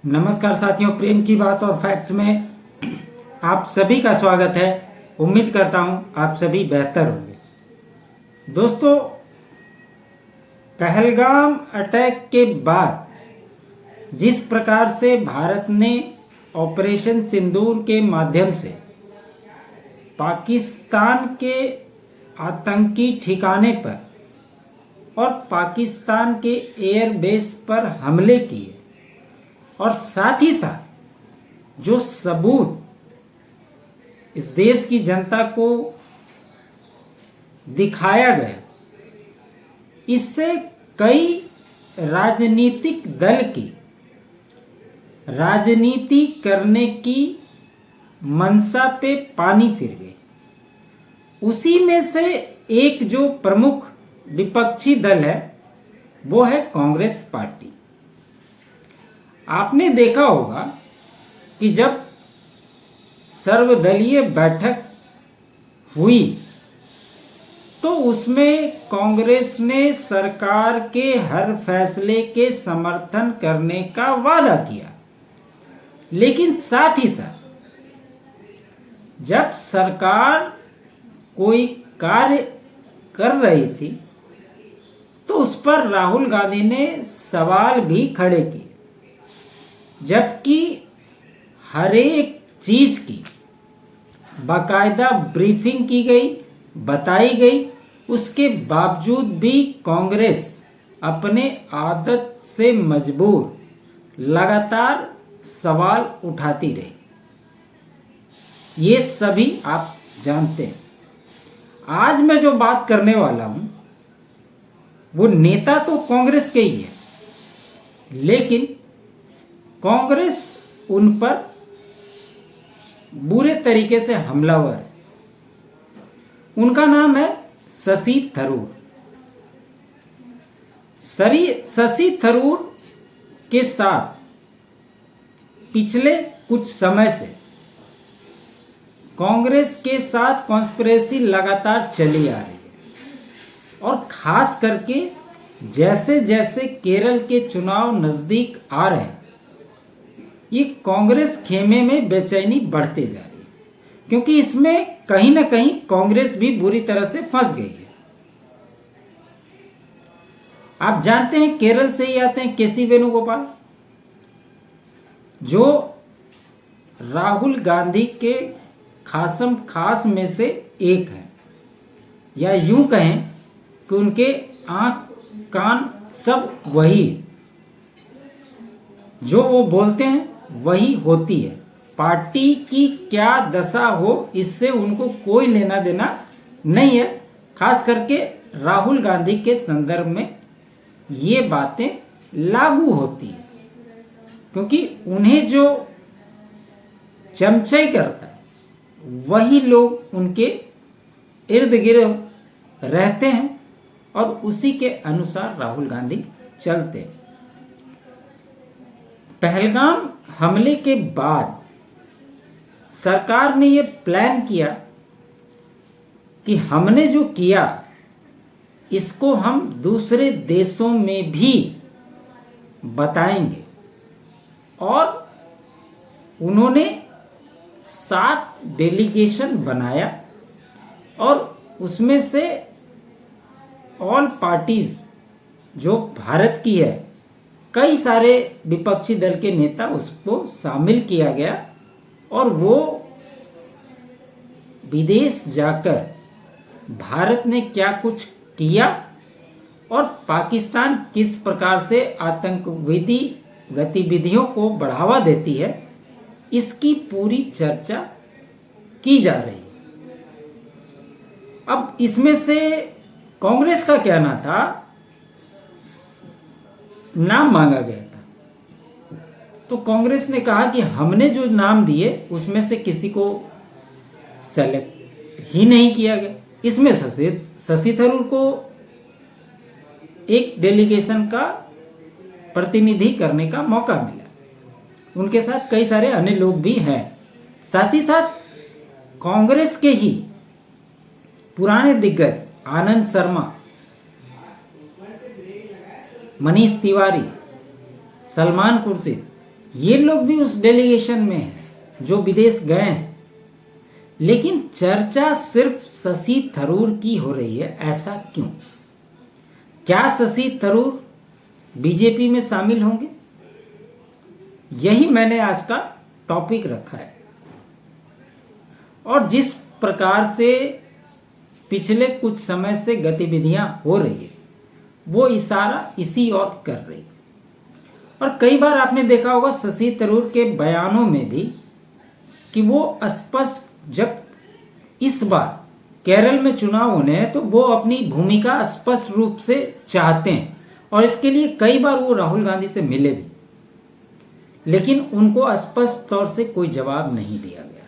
नमस्कार साथियों, प्रेम की बात और फैक्ट्स में आप सभी का स्वागत है। उम्मीद करता हूं आप सभी बेहतर होंगे। दोस्तों, पहलगाम अटैक के बाद जिस प्रकार से भारत ने ऑपरेशन सिंदूर के माध्यम से पाकिस्तान के आतंकी ठिकाने पर और पाकिस्तान के एयरबेस पर हमले किए और साथ ही साथ जो सबूत इस देश की जनता को दिखाया गया, इससे कई राजनीतिक दल की राजनीति करने की मंशा पे पानी फिर गई। उसी में से एक जो प्रमुख विपक्षी दल है वो है कांग्रेस पार्टी। आपने देखा होगा कि जब सर्वदलीय बैठक हुई तो उसमें कांग्रेस ने सरकार के हर फैसले के समर्थन करने का वादा किया, लेकिन साथ ही साथ जब सरकार कोई कार्य कर रही थी तो उस पर राहुल गांधी ने सवाल भी खड़े किए, जबकि हर एक चीज की बाकायदा ब्रीफिंग की गई, बताई गई। उसके बावजूद भी कांग्रेस अपने आदत से मजबूर लगातार सवाल उठाती रही। ये सभी आप जानते हैं। आज मैं जो बात करने वाला हूं वो नेता तो कांग्रेस के ही है, लेकिन कांग्रेस उन पर बुरे तरीके से हमलावर है। उनका नाम है शशि थरूर। शशि थरूर के साथ पिछले कुछ समय से कांग्रेस के साथ कॉन्स्पिरेसी लगातार चली आ रही है और खास करके जैसे जैसे केरल के चुनाव नजदीक आ रहे हैं, ये कांग्रेस खेमे में बेचैनी बढ़ते जा रही है, क्योंकि इसमें कहीं ना कहीं कांग्रेस भी बुरी तरह से फंस गई है। आप जानते हैं केरल से ही आते हैं केसी वेणुगोपाल, जो राहुल गांधी के खासम खास में से एक है, या यूं कहें कि उनके आंख कान सब वही है। जो वो बोलते हैं वही होती है। पार्टी की क्या दशा हो इससे उनको कोई लेना देना नहीं है। खास करके राहुल गांधी के संदर्भ में ये बातें लागू होती है, क्योंकि उन्हें जो चमचाई करता है वही लोग उनके इर्द गिर्द रहते हैं और उसी के अनुसार राहुल गांधी चलते हैं। पहलगाम हमले के बाद सरकार ने ये प्लान किया कि हमने जो किया इसको हम दूसरे देशों में भी बताएंगे, और उन्होंने 7 डेलीगेशन बनाया और उसमें से ऑल पार्टीज जो भारत की है, कई सारे विपक्षी दल के नेता उसको शामिल किया गया और वो विदेश जाकर भारत ने क्या कुछ किया और पाकिस्तान किस प्रकार से आतंकवादी गतिविधियों को बढ़ावा देती है, इसकी पूरी चर्चा की जा रही है। अब इसमें से कांग्रेस का कहना था, नाम मांगा गया था, तो कांग्रेस ने कहा कि हमने जो नाम दिए उसमें से किसी को सेलेक्ट ही नहीं किया गया। इसमें शशि थरूर को एक डेलीगेशन का प्रतिनिधि करने का मौका मिला। उनके साथ कई सारे अन्य लोग भी हैं। साथ ही साथ कांग्रेस के ही पुराने दिग्गज आनंद शर्मा, मनीष तिवारी, सलमान खुर्शीद, ये लोग भी उस डेलीगेशन में हैं जो विदेश गए हैं, लेकिन चर्चा सिर्फ शशि थरूर की हो रही है। ऐसा क्यों? क्या शशि थरूर बीजेपी में शामिल होंगे? यही मैंने आज का टॉपिक रखा है। और जिस प्रकार से पिछले कुछ समय से गतिविधियां हो रही है, वो इशारा इसी ओर कर रही है। और कई बार आपने देखा होगा शशि थरूर के बयानों में भी कि वो स्पष्ट, जब इस बार केरल में चुनाव होने हैं तो वो अपनी भूमिका स्पष्ट रूप से चाहते हैं, और इसके लिए कई बार वो राहुल गांधी से मिले भी, लेकिन उनको स्पष्ट तौर से कोई जवाब नहीं दिया गया।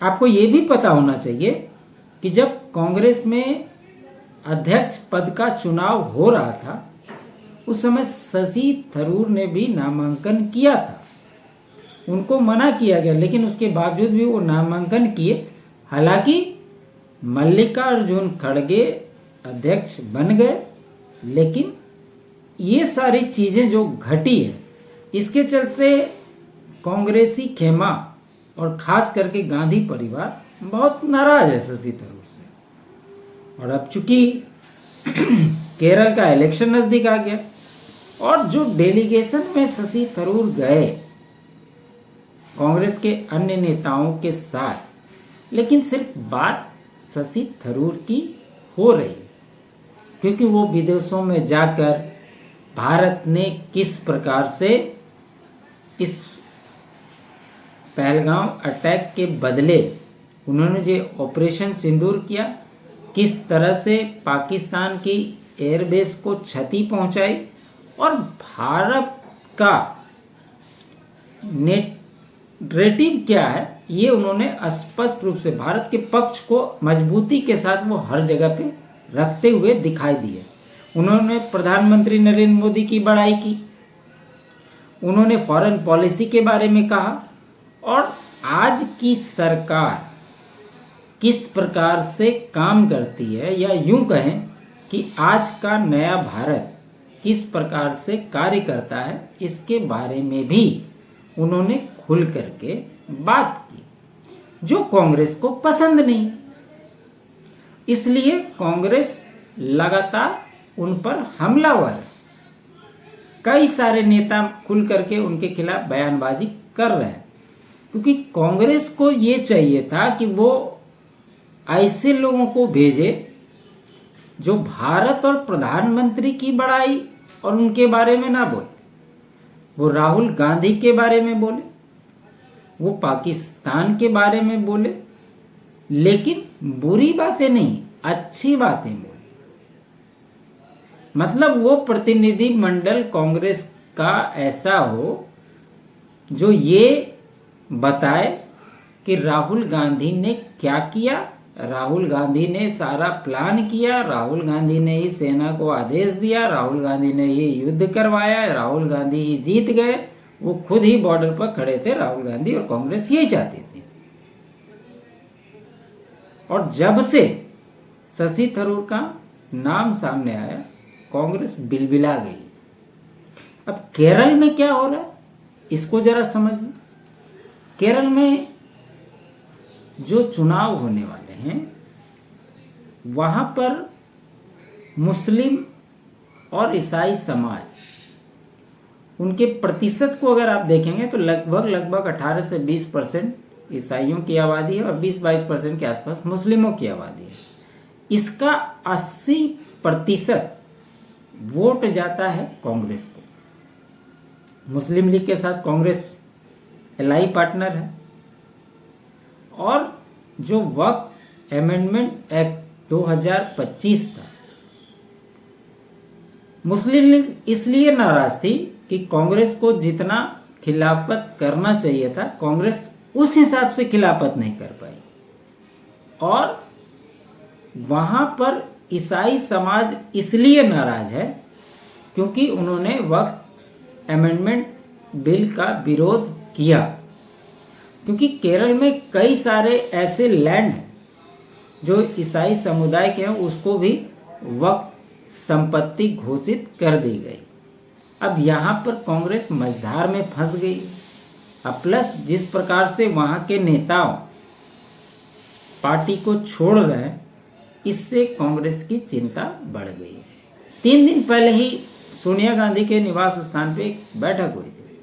आपको ये भी पता होना चाहिए कि जब कांग्रेस में अध्यक्ष पद का चुनाव हो रहा था, उस समय शशि थरूर ने भी नामांकन किया था। उनको मना किया गया, लेकिन उसके बावजूद भी वो नामांकन किए। हालांकि मल्लिकार्जुन खड़गे अध्यक्ष बन गए, लेकिन ये सारी चीज़ें जो घटी है, इसके चलते कांग्रेसी खेमा और खास करके गांधी परिवार बहुत नाराज है शशि थरूर से। और अब चूंकि केरल का इलेक्शन नज़दीक आ गया, और जो डेलीगेशन में शशि थरूर गए कांग्रेस के अन्य नेताओं के साथ, लेकिन सिर्फ बात शशि थरूर की हो रही है, क्योंकि वो विदेशों में जाकर भारत ने किस प्रकार से इस पहलगाम अटैक के बदले उन्होंने जो ऑपरेशन सिंदूर किया, किस तरह से पाकिस्तान की एयरबेस को क्षति पहुंचाई, और भारत का नेरेटिव क्या है, ये उन्होंने स्पष्ट रूप से भारत के पक्ष को मजबूती के साथ वो हर जगह पे रखते हुए दिखाई दिए। उन्होंने प्रधानमंत्री नरेंद्र मोदी की बड़ाई की, उन्होंने फॉरेन पॉलिसी के बारे में कहा, और आज की सरकार किस प्रकार से काम करती है, या यूं कहें कि आज का नया भारत किस प्रकार से कार्य करता है, इसके बारे में भी उन्होंने खुल करके बात की, जो कांग्रेस को पसंद नहीं। इसलिए कांग्रेस लगातार उन पर हमलावर है। कई सारे नेता खुल करके उनके खिलाफ बयानबाजी कर रहे हैं, क्योंकि कांग्रेस को ये चाहिए था कि वो ऐसे लोगों को भेजे जो भारत और प्रधानमंत्री की बड़ाई और उनके बारे में ना बोले, वो राहुल गांधी के बारे में बोले, वो पाकिस्तान के बारे में बोले, लेकिन बुरी बातें नहीं, अच्छी बातें बोले। मतलब वो प्रतिनिधि मंडल कांग्रेस का ऐसा हो जो ये बताए कि राहुल गांधी ने क्या किया, राहुल गांधी ने सारा प्लान किया, राहुल गांधी ने ही सेना को आदेश दिया, राहुल गांधी ने ही युद्ध करवाया, राहुल गांधी ही जीत गए। वो खुद ही बॉर्डर पर खड़े थे राहुल गांधी, और कांग्रेस यही चाहती थी। और जब से शशि थरूर का नाम सामने आया, कांग्रेस बिलबिला गई। अब केरल में क्या हो रहा है, इसको जरा समझिए। केरल में जो चुनाव होने वाले हैं, वहां पर मुस्लिम और ईसाई समाज, उनके प्रतिशत को अगर आप देखेंगे तो लगभग 18 से 20% ईसाइयों की आबादी है, और 20-22% के आसपास मुस्लिमों की आबादी है। इसका 80% वोट जाता है कांग्रेस को। मुस्लिम लीग के साथ कांग्रेस एलाई पार्टनर है, और जो वक्फ अमेंडमेंट एक्ट 2025 था, मुस्लिम लीग इसलिए नाराज थी कि कांग्रेस को जितना खिलाफत करना चाहिए था, कांग्रेस उस हिसाब से खिलाफत नहीं कर पाई। और वहां पर ईसाई समाज इसलिए नाराज है क्योंकि उन्होंने वक्फ अमेंडमेंट बिल का विरोध किया, क्योंकि केरल में कई सारे ऐसे लैंड हैं जो ईसाई समुदाय के हैं, उसको भी वक्फ संपत्ति घोषित कर दी गई। अब यहाँ पर कांग्रेस मझधार में फंस गई। अब प्लस जिस प्रकार से वहाँ के नेताओं पार्टी को छोड़ रहे हैं, इससे कांग्रेस की चिंता बढ़ गई है। 3 दिन पहले ही सोनिया गांधी के निवास स्थान पे एक बैठक हुई थी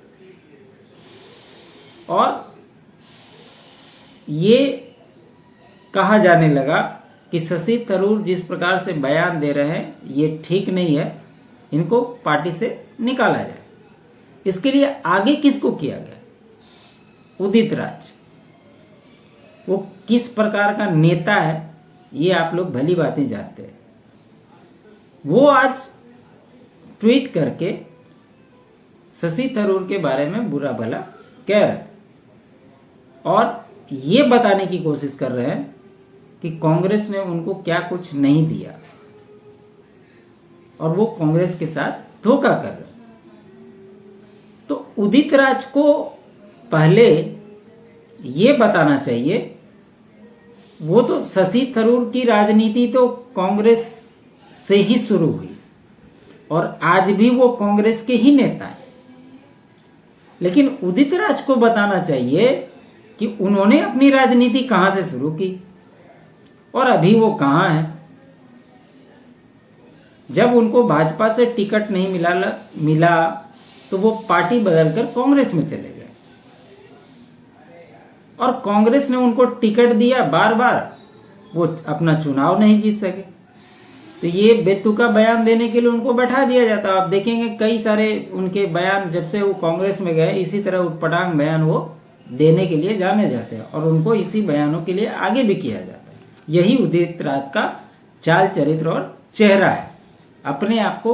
और ये कहा जाने लगा कि शशि थरूर जिस प्रकार से बयान दे रहे हैं ये ठीक नहीं है, इनको पार्टी से निकाला जाए। इसके लिए आगे किसको किया गया? उदित राज। वो किस प्रकार का नेता है ये आप लोग भली बातें जानते हैं। वो आज ट्वीट करके शशि थरूर के बारे में बुरा भला कह रहे हैं और ये बताने की कोशिश कर रहे हैं कि कांग्रेस ने उनको क्या कुछ नहीं दिया और वो कांग्रेस के साथ धोखा कर रहे हैं। तो उदित राज को पहले ये बताना चाहिए, वो तो शशि थरूर की राजनीति तो कांग्रेस से ही शुरू हुई और आज भी वो कांग्रेस के ही नेता हैं, लेकिन उदित राज को बताना चाहिए कि उन्होंने अपनी राजनीति कहां से शुरू की और अभी वो कहां है। जब उनको भाजपा से टिकट नहीं मिला तो वो पार्टी बदलकर कांग्रेस में चले गए और कांग्रेस ने उनको टिकट दिया बार बार, वो अपना चुनाव नहीं जीत सके, तो ये बेतुका बयान देने के लिए उनको बैठा दिया जाता। आप देखेंगे कई सारे उनके बयान जब से वो कांग्रेस में गए इसी तरह उटपटांग बयान वो देने के लिए जाने जाते हैं और उनको इसी बयानों के लिए आगे भी किया जाता है। यही उदित राज का चाल चरित्र और चेहरा है। अपने आप को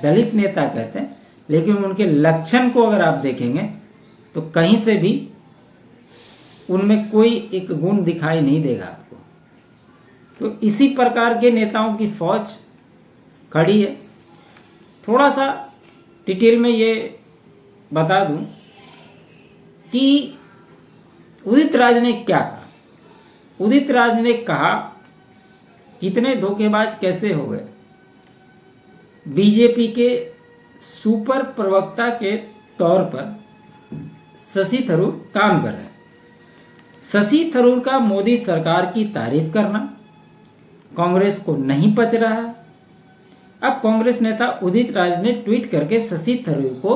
दलित नेता कहते हैं, लेकिन उनके लक्षण को अगर आप देखेंगे तो कहीं से भी उनमें कोई एक गुण दिखाई नहीं देगा आपको। तो इसी प्रकार के नेताओं की फौज खड़ी है। थोड़ा सा डिटेल में ये बता दूं कि उदित राज ने क्या कहा। उदित राज ने कहा कितने धोखेबाज कैसे हो गए। बीजेपी के सुपर प्रवक्ता के तौर पर शशि थरूर काम कर रहे हैं। शशि थरूर का मोदी सरकार की तारीफ करना कांग्रेस को नहीं पच रहा है। अब कांग्रेस नेता उदित राज ने ट्वीट करके शशि थरूर को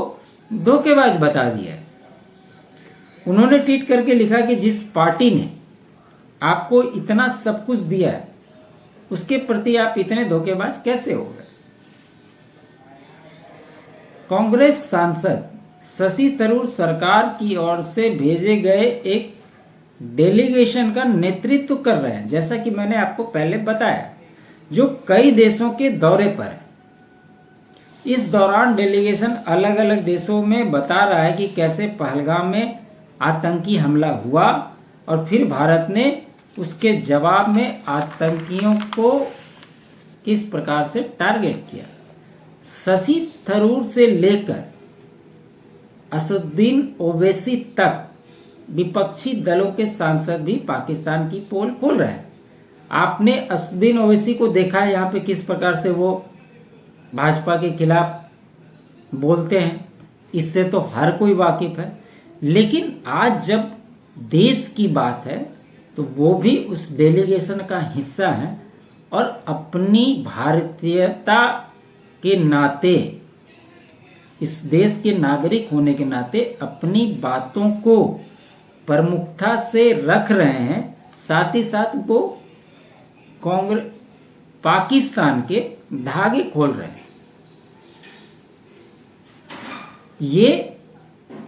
धोखेबाज बता दिया है। उन्होंने ट्वीट करके लिखा कि जिस पार्टी ने आपको इतना सब कुछ दिया है उसके प्रति आप इतने धोखेबाज कैसे हो गए। कांग्रेस सांसद शशि थरूर सरकार की ओर से भेजे गए एक डेलीगेशन का नेतृत्व कर रहे हैं, जैसा कि मैंने आपको पहले बताया, जो कई देशों के दौरे पर है। इस दौरान डेलीगेशन अलग अलग देशों में बता रहा है कि कैसे पहलगाम में आतंकी हमला हुआ और फिर भारत ने उसके जवाब में आतंकियों को किस प्रकार से टारगेट किया। शशि थरूर से लेकर असदुद्दीन ओवैसी तक विपक्षी दलों के सांसद भी पाकिस्तान की पोल खोल रहे हैं। आपने असदुद्दीन ओवैसी को देखा है यहाँ पे किस प्रकार से वो भाजपा के खिलाफ बोलते हैं, इससे तो हर कोई वाकिफ है। लेकिन आज जब देश की बात है तो वो भी उस डेलीगेशन का हिस्सा है और अपनी भारतीयता के नाते, इस देश के नागरिक होने के नाते अपनी बातों को प्रमुखता से रख रहे हैं। साथ ही साथ वो कांग्रेस पाकिस्तान के धागे खोल रहे हैं। ये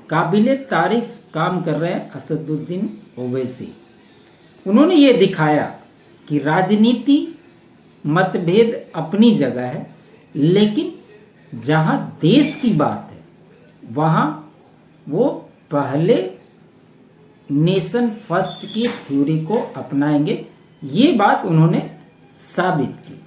काबिले तारीफ काम कर रहे हैं असदुद्दीन ओवैसी। उन्होंने ये दिखाया कि राजनीति मतभेद अपनी जगह है, लेकिन जहां देश की बात है वहां वो पहले नेशन फर्स्ट की थ्योरी को अपनाएंगे। ये बात उन्होंने साबित की।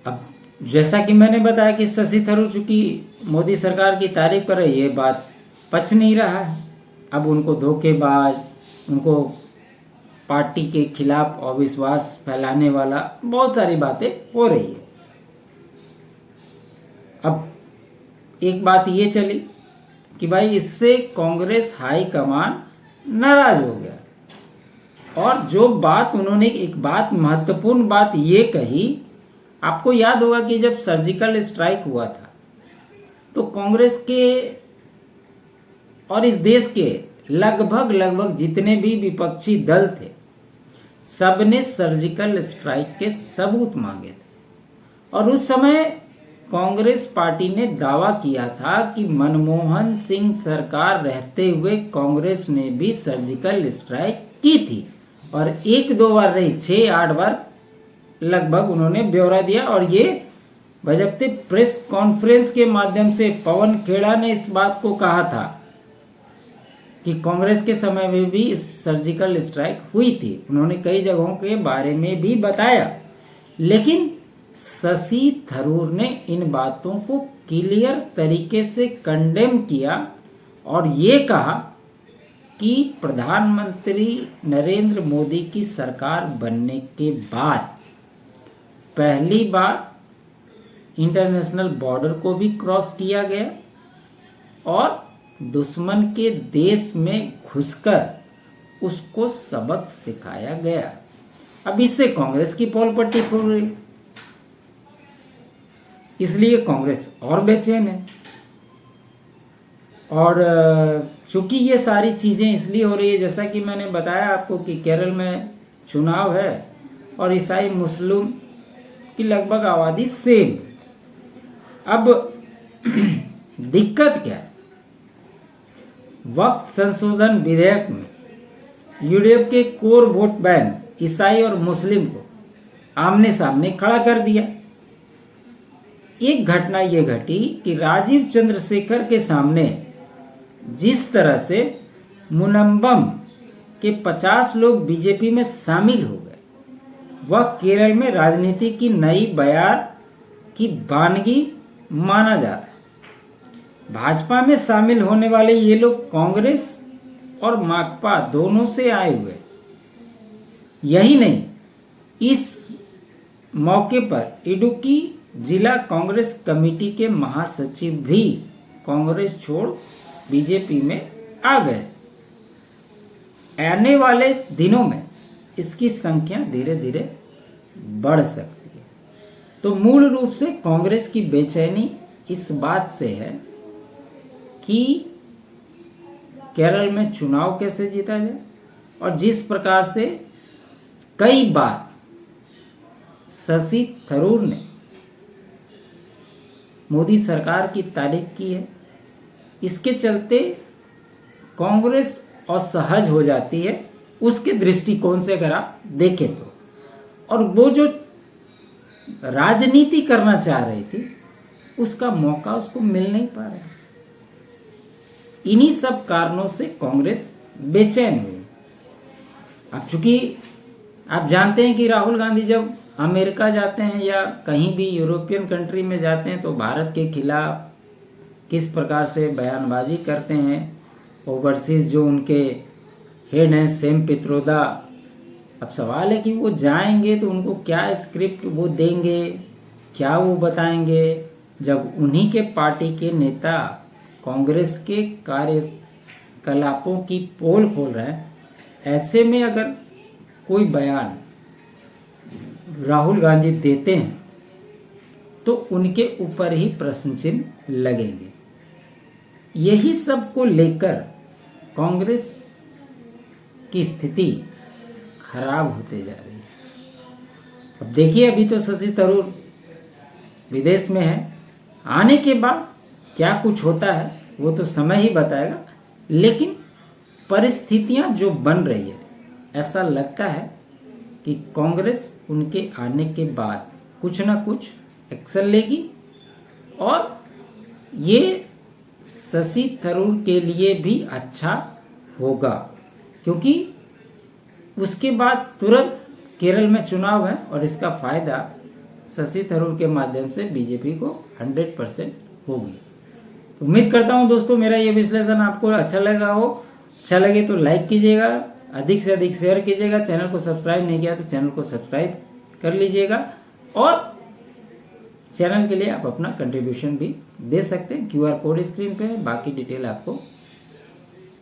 अब जैसा कि मैंने बताया कि शशि थरूर चूंकि मोदी सरकार की तारीफ कर रहे, ये बात पच नहीं रहा है। अब उनको धोखेबाज, उनको पार्टी के खिलाफ अविश्वास फैलाने वाला बहुत सारी बातें हो रही है। अब एक बात ये चली कि भाई इससे कांग्रेस हाई कमान नाराज हो गया, और जो बात उन्होंने, एक बात महत्वपूर्ण बात ये कही, आपको याद होगा कि जब सर्जिकल स्ट्राइक हुआ था तो कांग्रेस के और इस देश के लगभग जितने भी विपक्षी दल थे सबने सर्जिकल स्ट्राइक के सबूत मांगे थे। और उस समय कांग्रेस पार्टी ने दावा किया था कि मनमोहन सिंह सरकार रहते हुए कांग्रेस ने भी सर्जिकल स्ट्राइक की थी, और 1-2 बार नहीं 6-8 बार लगभग उन्होंने ब्यौरा दिया। और ये बजप्ते प्रेस कॉन्फ्रेंस के माध्यम से पवन खेड़ा ने इस बात को कहा था कि कांग्रेस के समय में भी सर्जिकल स्ट्राइक हुई थी, उन्होंने कई जगहों के बारे में भी बताया। लेकिन शशि थरूर ने इन बातों को क्लियर तरीके से कंडेम किया और ये कहा कि प्रधानमंत्री नरेंद्र मोदी की सरकार बनने के बाद पहली बार इंटरनेशनल बॉर्डर को भी क्रॉस किया गया और दुश्मन के देश में घुसकर उसको सबक सिखाया गया। अब इससे कांग्रेस की पोल पट्टी खुल रही, इसलिए कांग्रेस और बेचैन है। और चूंकि ये सारी चीज़ें इसलिए हो रही है, जैसा कि मैंने बताया आपको कि केरल में चुनाव है और ईसाई मुस्लिम की लगभग आबादी सेम। अब दिक्कत क्या है, वक्त संशोधन विधेयक में यूडीएफ के कोर वोट बैंक ईसाई और मुस्लिम को आमने सामने खड़ा कर दिया। एक घटना ये घटी कि राजीव चंद्रशेखर के सामने जिस तरह से मुनम्बम के 50 लोग बीजेपी में शामिल हो गए, वह केरल में राजनीति की नई बयार की वानगी माना जा रहा है। भाजपा में शामिल होने वाले ये लोग कांग्रेस और माकपा दोनों से आए हुए। यही नहीं, इस मौके पर इडुक्की जिला कांग्रेस कमेटी के महासचिव भी कांग्रेस छोड़ बीजेपी में आ गए। आने वाले दिनों में इसकी संख्या धीरे धीरे बढ़ सकती है। तो मूल रूप से कांग्रेस की बेचैनी इस बात से है कि केरल में चुनाव कैसे जीता जाए, और जिस प्रकार से कई बार शशि थरूर ने मोदी सरकार की तारीफ की है, इसके चलते कांग्रेस असहज हो जाती है उसके दृष्टिकोण से अगर आप देखें तो। और वो जो राजनीति करना चाह रही थी उसका मौका उसको मिल नहीं पा रहा। इन्हीं सब कारणों से कांग्रेस बेचैन हुई। अब चूंकि आप जानते हैं कि राहुल गांधी जब अमेरिका जाते हैं या कहीं भी यूरोपियन कंट्री में जाते हैं तो भारत के खिलाफ किस प्रकार से बयानबाजी करते हैं। ओवरसीज जो उनके हेड हैं सेम पित्रोदा, अब सवाल है कि वो जाएंगे तो उनको क्या स्क्रिप्ट वो देंगे, क्या वो बताएंगे, जब उन्हीं के पार्टी के नेता कांग्रेस के कार्यकलापों की पोल खोल रहे हैं। ऐसे में अगर कोई बयान राहुल गांधी देते हैं तो उनके ऊपर ही प्रश्न चिन्ह लगेंगे। यही सब को लेकर कांग्रेस की स्थिति खराब होते जा रही है। अब देखिए, अभी तो शशि थरूर विदेश में है, आने के बाद क्या कुछ होता है वो तो समय ही बताएगा। लेकिन परिस्थितियां जो बन रही है, ऐसा लगता है कि कांग्रेस उनके आने के बाद कुछ ना कुछ एक्शन लेगी, और ये शशि थरूर के लिए भी अच्छा होगा, क्योंकि उसके बाद तुरंत केरल में चुनाव है और इसका फायदा शशि थरूर के माध्यम से बीजेपी को 100% होगी। तो उम्मीद करता हूं दोस्तों मेरा ये विश्लेषण आपको अच्छा लगा हो। अच्छा लगे तो लाइक कीजिएगा, अधिक से अधिक शेयर कीजिएगा। चैनल को सब्सक्राइब नहीं किया तो चैनल को सब्सक्राइब कर लीजिएगा, और चैनल के लिए आप अपना कंट्रीब्यूशन भी दे सकते हैं। QR कोड स्क्रीन पे है, बाकी डिटेल आपको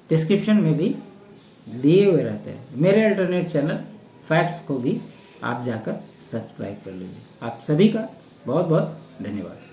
डिस्क्रिप्शन में भी दिए हुए रहते हैं। मेरे अल्टरनेट चैनल फैक्ट्स को भी आप जाकर सब्सक्राइब कर लीजिए। आप सभी का बहुत बहुत धन्यवाद।